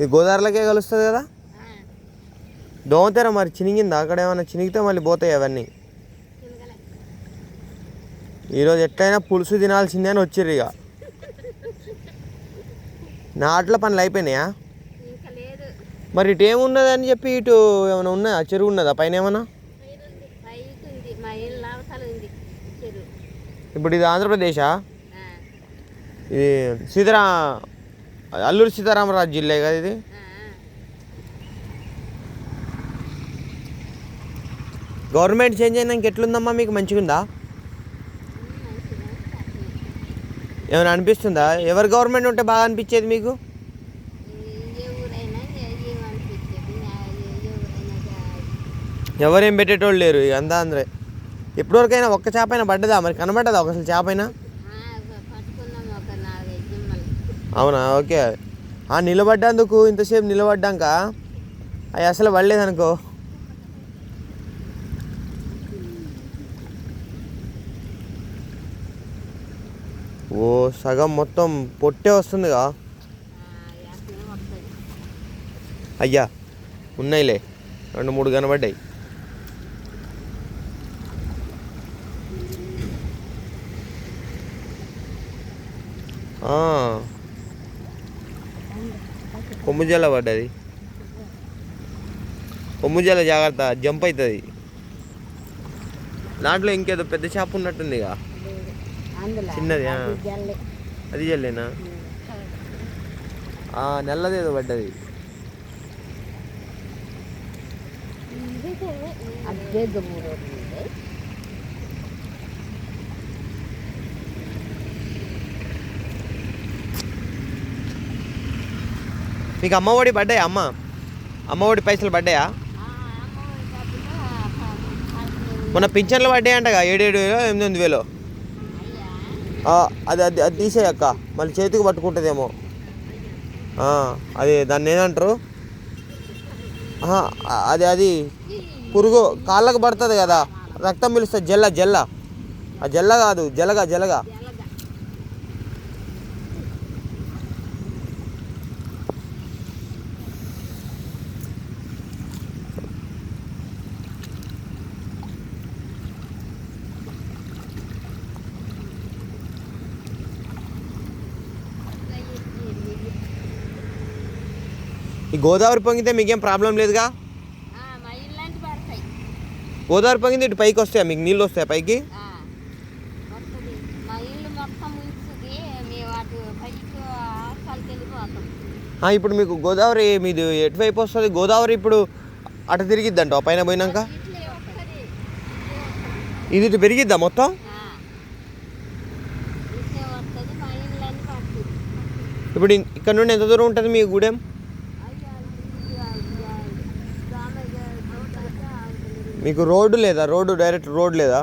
ఇది గోదావరిలోకే కలుస్తుంది కదా. దోమతెర మరి చినిగిందా అక్కడ? ఏమైనా చినిగితే మళ్ళీ పోతాయి అవన్నీ. ఈరోజు ఎట్లయినా పులుసు తినాల్సిందే అని వచ్చిర్రు. ఇక నాట్ల పనులు అయిపోయినాయా? మరి ఇటు ఏమున్నది అని చెప్పి ఇటు ఏమైనా ఉన్నదా? చెరువు ఉన్నదా పైన ఏమన్నా? ఇప్పుడు ఇది ఆంధ్రప్రదేశా? ఇది అల్లూరి సీతారామరాజు జిల్లా కదా ఇది. గవర్నమెంట్ చేంజ్ అయినాక ఎట్లుందమ్మా మీకు? మంచిగా ఉందా? ఏమైనా అనిపిస్తుందా? ఎవరు గవర్నమెంట్ ఉంటే బాగా అనిపించేది మీకు? ఎవరేం పెట్టేటోళ్ళు లేరు ఇక అంతా అందరే. ఎప్పటివరకైనా ఒక్క చేప అయినా పడ్డదా? మరి కనబడ్డదా ఒకసారి చేప అయినా? అవునా? ఓకే. నిలబడ్డందుకు ఇంతసేపు నిలబడ్డాక అవి అసలు పడలేదనుకో. ఓ సగం మొత్తం పొట్టే వస్తుందిగా. అయ్యా ఉన్నాయిలే, 2-3 కనబడ్డాయి. కొమ్ముజల పడ్డది. కొమ్ముజల జాగ్రత్త, జంప్ అవుతుంది. దాంట్లో ఇంకేదో పెద్ద చేప ఉన్నట్టుందిగా. చిన్నది అది జల్లేనా? నల్లదేదో పడ్డది. మీకు అమ్మఒడి పడ్డాయా? అమ్మఒడి పైసలు పడ్డాయా? మొన్న పింఛన్లు పడ్డాయంటగా 7,000 8,000. అది అది అది తీసేయక్క, మళ్ళీ చేతికి పట్టుకుంటుందేమో. అది దాన్ని ఏమంటారు? అది పురుగు కాళ్ళకు పడుతుంది కదా, రక్తం పిలుస్తుంది. జల్ల ఆ జల్ల కాదు, జలగా. ఈ గోదావరి పొంగితే మీకేం ప్రాబ్లం లేదుగా? గోదావరి పొంగితే ఇటు పైకి వస్తాయా మీకు? నీళ్ళు వస్తాయా పైకి? ఇప్పుడు మీకు గోదావరి మీది ఎటువైపు వస్తుంది? గోదావరి ఇప్పుడు అటు తిరిగిద్దంట పైన పోయినాక. ఇది ఇటు పెరిగిద్దా మొత్తం? ఇప్పుడు ఇక్కడ నుండి ఎంత దూరం ఉంటుంది మీ గూడెం? మీకు రోడ్డు లేదా? డైరెక్ట్ రోడ్ లేదా?